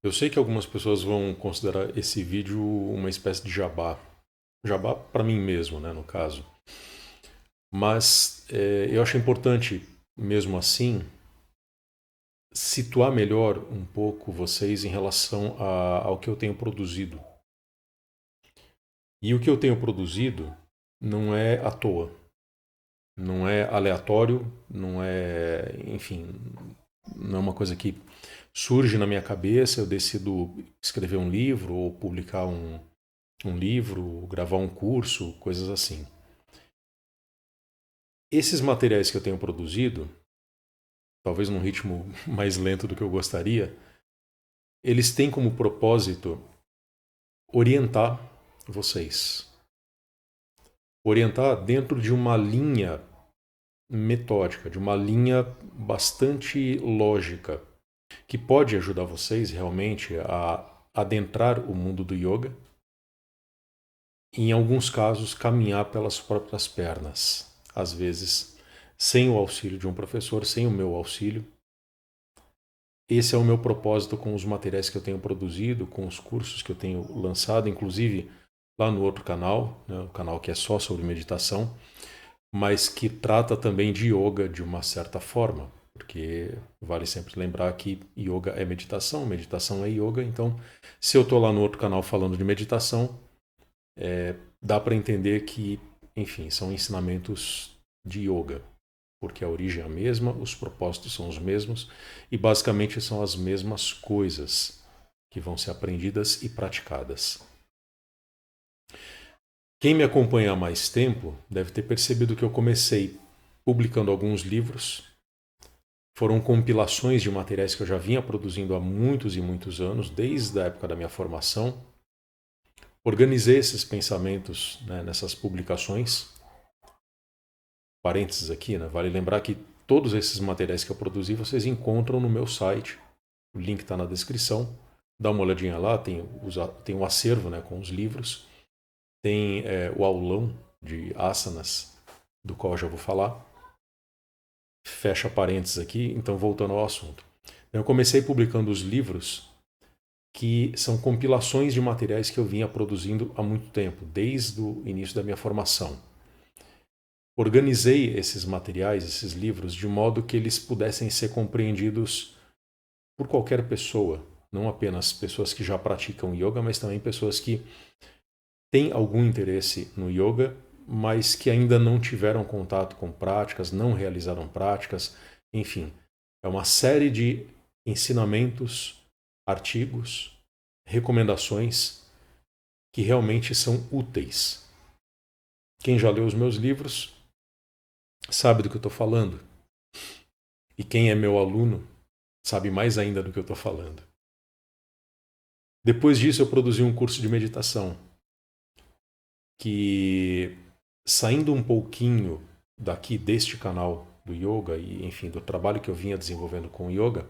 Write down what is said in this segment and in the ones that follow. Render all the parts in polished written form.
Eu sei que algumas pessoas vão considerar esse vídeo uma espécie de jabá. Jabá para mim mesmo, né, no caso. Mas eu acho importante, mesmo assim, situar melhor um pouco vocês em relação ao que eu tenho produzido. E o que eu tenho produzido não é à toa, não é aleatório, não é, enfim, não é uma coisa que surge na minha cabeça, eu decido escrever um livro ou publicar um livro, gravar um curso, coisas assim. Esses materiais que eu tenho produzido, talvez num ritmo mais lento do que eu gostaria, eles têm como propósito orientar vocês. Orientar dentro de uma linha metódica, de uma linha bastante lógica, que pode ajudar vocês realmente a adentrar o mundo do yoga e, em alguns casos, caminhar pelas próprias pernas. Às vezes, sem o auxílio de um professor, sem o meu auxílio. Esse é o meu propósito com os materiais que eu tenho produzido, com os cursos que eu tenho lançado, inclusive lá no outro canal, né, o canal que é só sobre meditação, mas que trata também de yoga de uma certa forma, porque vale sempre lembrar que yoga é meditação, meditação é yoga, então se eu estou lá no outro canal falando de meditação, dá para entender que, enfim, são ensinamentos de yoga, porque a origem é a mesma, os propósitos são os mesmos e basicamente são as mesmas coisas que vão ser aprendidas e praticadas. Quem me acompanha há mais tempo deve ter percebido que eu comecei publicando alguns livros. Foram compilações de materiais que eu já vinha produzindo há muitos e muitos anos, desde a época da minha formação. Organizei esses pensamentos, né, nessas publicações. Parênteses aqui, né? Vale lembrar que todos esses materiais que eu produzi vocês encontram no meu site. O link está na descrição. Dá uma olhadinha lá, tem um acervo, né, com os livros. Tem o aulão de asanas, do qual eu já vou falar. Fecha parênteses aqui, então voltando ao assunto. Eu comecei publicando os livros que são compilações de materiais que eu vinha produzindo há muito tempo, desde o início da minha formação. Organizei esses materiais, esses livros, de modo que eles pudessem ser compreendidos por qualquer pessoa, não apenas pessoas que já praticam yoga, mas também pessoas que têm algum interesse no yoga, mas que ainda não tiveram contato com práticas, não realizaram práticas, enfim. É uma série de ensinamentos, artigos, recomendações que realmente são úteis. Quem já leu os meus livros sabe do que eu estou falando. E quem é meu aluno sabe mais ainda do que eu estou falando. Depois disso, eu produzi um curso de meditação que, saindo um pouquinho daqui deste canal do yoga e, enfim, do trabalho que eu vinha desenvolvendo com o yoga,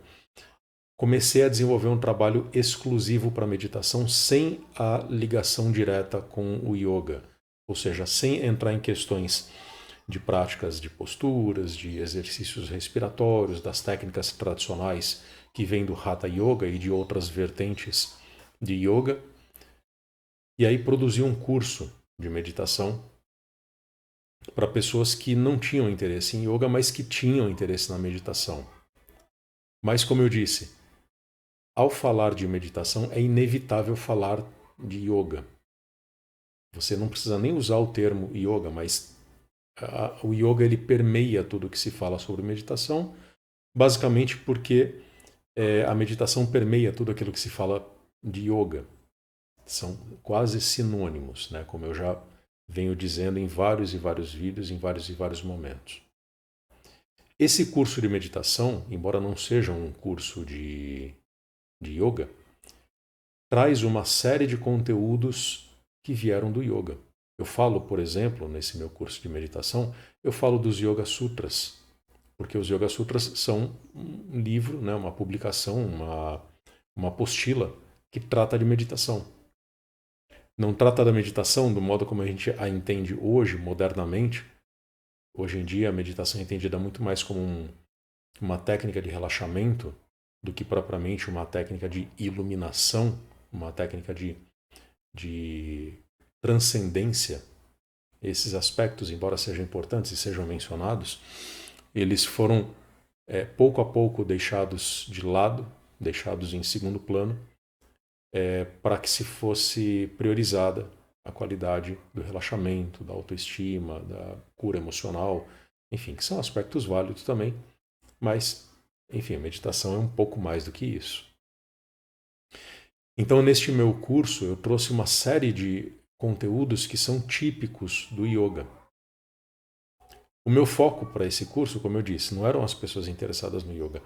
comecei a desenvolver um trabalho exclusivo para meditação sem a ligação direta com o yoga, ou seja, sem entrar em questões de práticas de posturas, de exercícios respiratórios, das técnicas tradicionais que vêm do Hatha Yoga e de outras vertentes de yoga. E aí produzi um curso de meditação para pessoas que não tinham interesse em yoga, mas que tinham interesse na meditação. Mas, como eu disse, ao falar de meditação é inevitável falar de yoga. Você não precisa nem usar o termo yoga, mas o yoga ele permeia tudo que se fala sobre meditação, basicamente porque a meditação permeia tudo aquilo que se fala de yoga. São quase sinônimos, né? Como eu já venho dizendo em vários e vários vídeos, em vários e vários momentos. Esse curso de meditação, embora não seja um curso de yoga, traz uma série de conteúdos que vieram do yoga. Eu falo, por exemplo, nesse meu curso de meditação, eu falo dos Yoga Sutras, porque os Yoga Sutras são um livro, né, uma publicação, uma apostila que trata de meditação. Não trata da meditação do modo como a gente a entende hoje, modernamente. Hoje em dia, a meditação é entendida muito mais como uma técnica de relaxamento, do que propriamente uma técnica de iluminação, uma técnica de transcendência. Esses aspectos, embora sejam importantes e sejam mencionados, eles foram pouco a pouco deixados de lado, deixados em segundo plano, para que se fosse priorizada a qualidade do relaxamento, da autoestima, da cura emocional, enfim, que são aspectos válidos também, mas, enfim, a meditação é um pouco mais do que isso. Então, neste meu curso, eu trouxe uma série de conteúdos que são típicos do yoga. O meu foco para esse curso, como eu disse, não eram as pessoas interessadas no yoga,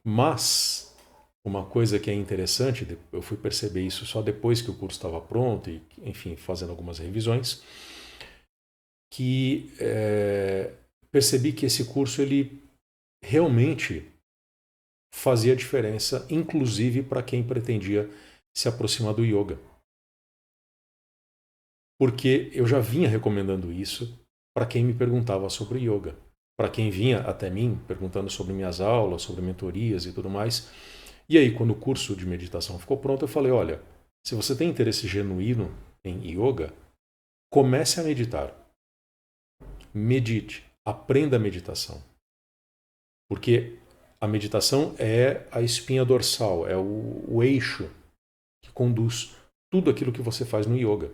mas uma coisa que é interessante, eu fui perceber isso só depois que o curso estava pronto e, enfim, fazendo algumas revisões, que percebi que esse curso ele realmente fazia diferença, inclusive para quem pretendia se aproximar do yoga. Porque eu já vinha recomendando isso para quem me perguntava sobre yoga, para quem vinha até mim perguntando sobre minhas aulas, sobre mentorias e tudo mais. E aí, quando o curso de meditação ficou pronto, eu falei, olha, se você tem interesse genuíno em yoga, comece a meditar. Medite, aprenda a meditação. Porque a meditação é a espinha dorsal, é o eixo que conduz tudo aquilo que você faz no yoga.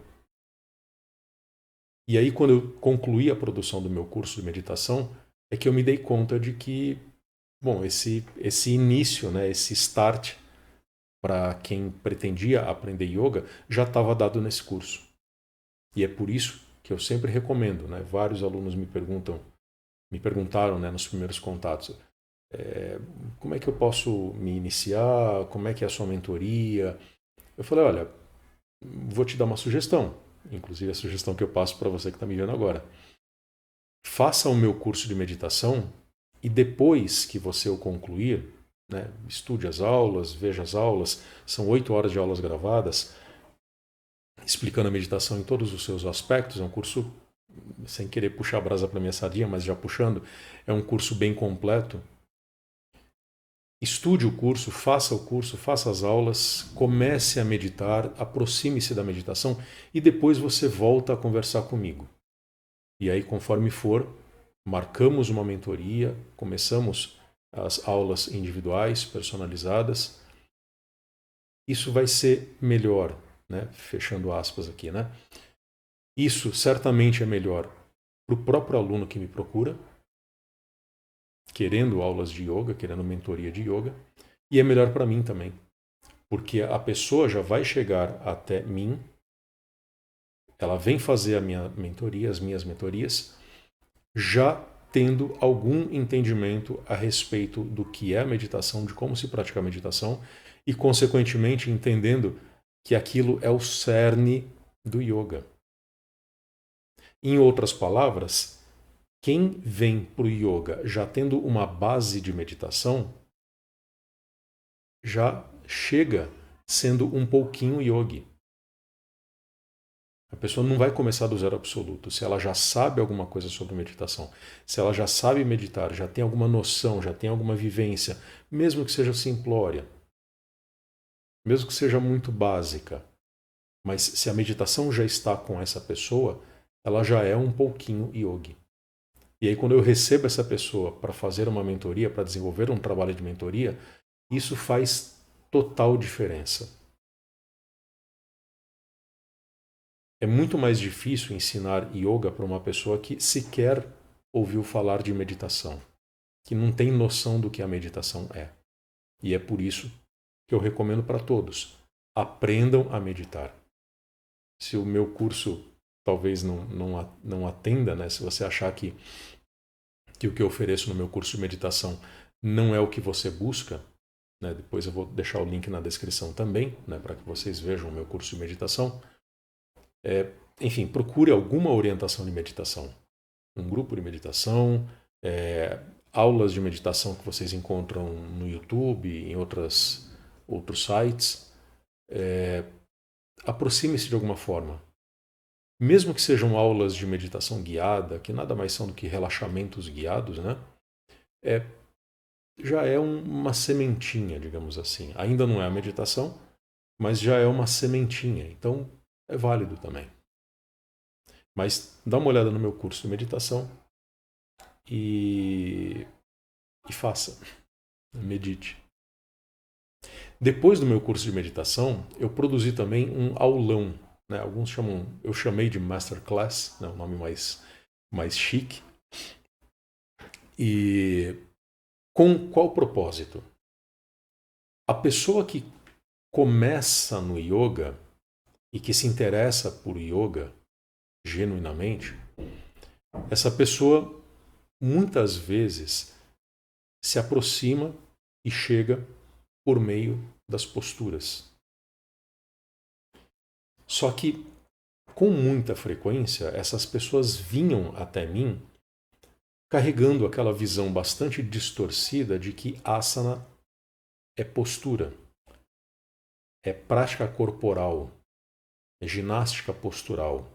E aí, quando eu concluí a produção do meu curso de meditação, é que eu me dei conta de que, bom, esse início, né, esse start para quem pretendia aprender yoga já estava dado nesse curso. E é por isso que eu sempre recomendo, né? Vários alunos me perguntaram, né, nos primeiros contatos, como é que eu posso me iniciar, como é que é a sua mentoria? Eu falei, olha, vou te dar uma sugestão, inclusive a sugestão que eu passo para você que está me vendo agora. Faça o meu curso de meditação e depois que você o concluir, né, estude as aulas, veja as aulas, são 8 horas de aulas gravadas, explicando a meditação em todos os seus aspectos. É um curso, sem querer puxar a brasa para minha sardinha, mas já puxando, é um curso bem completo. Estude o curso, faça as aulas, comece a meditar, aproxime-se da meditação e depois você volta a conversar comigo. E aí, conforme for, marcamos uma mentoria, começamos as aulas individuais, personalizadas. Isso vai ser melhor, né? Fechando aspas aqui, né? Isso certamente é melhor para o próprio aluno que me procura, querendo aulas de yoga, querendo mentoria de yoga, e é melhor para mim também, porque a pessoa já vai chegar até mim, ela vem fazer a minha mentoria, as minhas mentorias, já tendo algum entendimento a respeito do que é a meditação, de como se pratica a meditação e, consequentemente, entendendo que aquilo é o cerne do yoga. Em outras palavras, quem vem para o yoga já tendo uma base de meditação, já chega sendo um pouquinho yogi. A pessoa não vai começar do zero absoluto. Se ela já sabe alguma coisa sobre meditação, se ela já sabe meditar, já tem alguma noção, já tem alguma vivência, mesmo que seja simplória, mesmo que seja muito básica, mas se a meditação já está com essa pessoa, ela já é um pouquinho yogi. E aí, quando eu recebo essa pessoa para fazer uma mentoria, para desenvolver um trabalho de mentoria, isso faz total diferença. É muito mais difícil ensinar yoga para uma pessoa que sequer ouviu falar de meditação, que não tem noção do que a meditação é. E é por isso que eu recomendo para todos: aprendam a meditar. Se o meu curso talvez não atenda, né? Se você achar que o que eu ofereço no meu curso de meditação não é o que você busca, né? Depois eu vou deixar o link na descrição também, né? Para que vocês vejam o meu curso de meditação. Enfim, procure alguma orientação de meditação. Um grupo de meditação, aulas de meditação que vocês encontram no YouTube, em outros sites. Aproxime-se de alguma forma. Mesmo que sejam aulas de meditação guiada, que nada mais são do que relaxamentos guiados, né? já é uma sementinha, digamos assim. Ainda não é a meditação, mas já é uma sementinha. Então, é válido também. Mas dá uma olhada no meu curso de meditação e faça. Medite. Depois do meu curso de meditação, eu produzi também um aulão, né? Alguns chamam, eu chamei de Masterclass, né? Um nome mais chique. E com qual propósito? A pessoa que começa no yoga e que se interessa por yoga genuinamente, essa pessoa muitas vezes se aproxima e chega por meio das posturas. Só que, com muita frequência, essas pessoas vinham até mim carregando aquela visão bastante distorcida de que asana é postura, é prática corporal, é ginástica postural.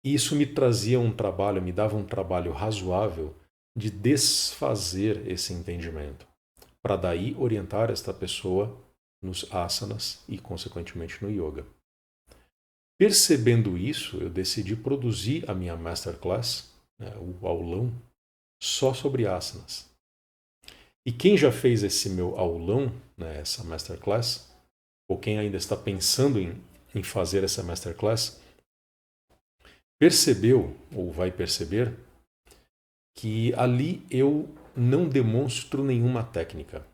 E isso me trazia um trabalho, me dava um trabalho razoável de desfazer esse entendimento, para daí orientar esta pessoa nos asanas e, consequentemente, no yoga. Percebendo isso, eu decidi produzir a minha masterclass, né, o aulão, só sobre asanas. E quem já fez esse meu aulão, né, essa masterclass, ou quem ainda está pensando em fazer essa masterclass, percebeu, ou vai perceber, que ali eu não demonstro nenhuma técnica.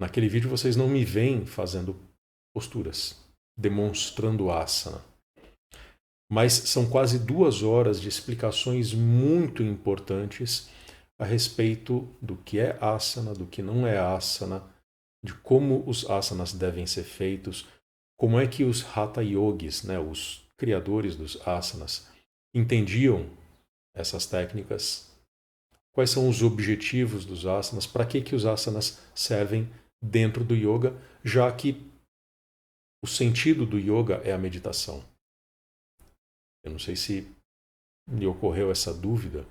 Naquele vídeo vocês não me veem fazendo posturas, demonstrando asana. Mas são quase 2 horas de explicações muito importantes a respeito do que é asana, do que não é asana, de como os asanas devem ser feitos, como é que os Hatha Yogis, né, os criadores dos asanas, entendiam essas técnicas, quais são os objetivos dos asanas, para que os asanas servem dentro do yoga, já que o sentido do yoga é a meditação. Eu não sei se lhe ocorreu essa dúvida,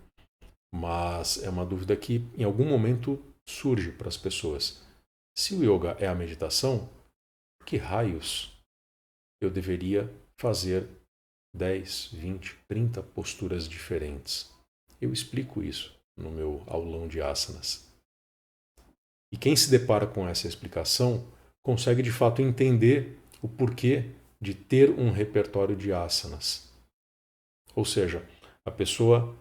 mas é uma dúvida que em algum momento surge para as pessoas. Se o yoga é a meditação, por que raios eu deveria fazer 10, 20, 30 posturas diferentes? Eu explico isso no meu aulão de asanas. E quem se depara com essa explicação consegue de fato entender o porquê de ter um repertório de asanas. Ou seja, a pessoa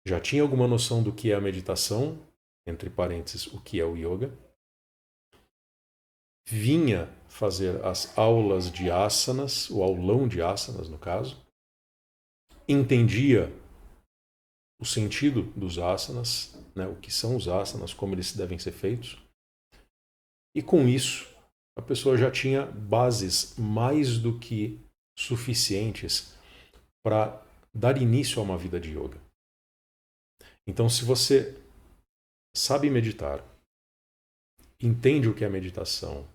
já tinha alguma noção do que é a meditação, entre parênteses, o que é o yoga, vinha fazer as aulas de asanas, o aulão de asanas no caso, entendia o sentido dos asanas, né, o que são os asanas, como eles devem ser feitos, e com isso a pessoa já tinha bases mais do que suficientes para dar início a uma vida de yoga. Então, se você sabe meditar, entende o que é meditação,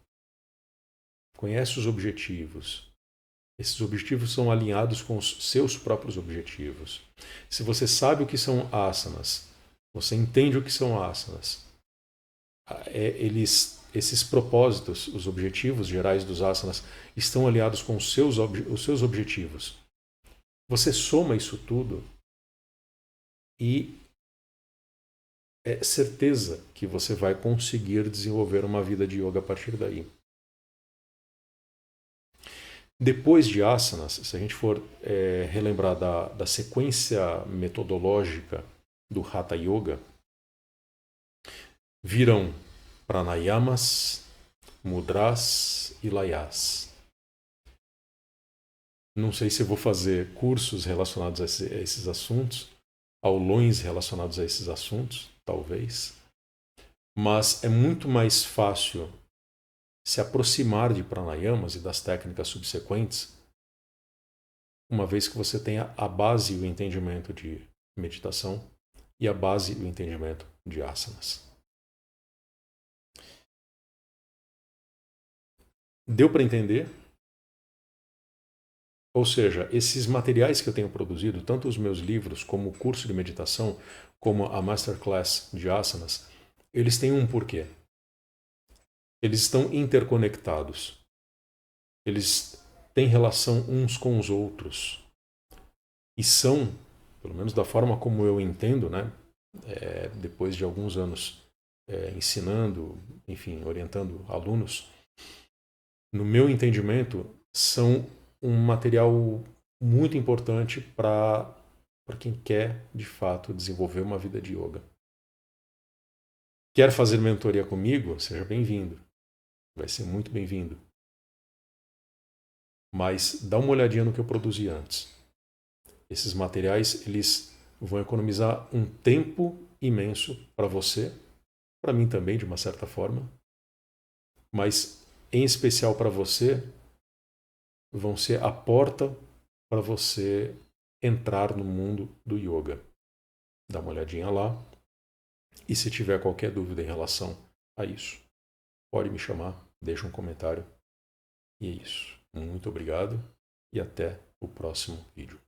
conhece os objetivos, esses objetivos são alinhados com os seus próprios objetivos. Se você sabe o que são asanas, você entende o que são asanas, esses propósitos, os objetivos gerais dos asanas, estão alinhados com os seus objetivos. Você soma isso tudo e é certeza que você vai conseguir desenvolver uma vida de yoga a partir daí. Depois de asanas, se a gente for relembrar da sequência metodológica do Hatha Yoga, virão pranayamas, mudras e layas. Não sei se eu vou fazer cursos relacionados a esses assuntos, aulões relacionados a esses assuntos, talvez, mas é muito mais fácil se aproximar de pranayamas e das técnicas subsequentes, uma vez que você tenha a base e o entendimento de meditação e a base e o entendimento de asanas. Deu para entender? Ou seja, esses materiais que eu tenho produzido, tanto os meus livros, como o curso de meditação, como a Masterclass de Asanas, eles têm um porquê. Eles estão interconectados. Eles têm relação uns com os outros. E são, pelo menos da forma como eu entendo, né, depois de alguns anos ensinando, enfim, orientando alunos, no meu entendimento, são um material muito importante para quem quer, de fato, desenvolver uma vida de yoga. Quer fazer mentoria comigo? Seja bem-vindo. Vai ser muito bem-vindo. Mas dá uma olhadinha no que eu produzi antes. Esses materiais, eles vão economizar um tempo imenso para você, para mim também, de uma certa forma, mas em especial para você, vão ser a porta para você entrar no mundo do yoga. Dá uma olhadinha lá. E se tiver qualquer dúvida em relação a isso, pode me chamar, deixa um comentário. E é isso. Muito obrigado e até o próximo vídeo.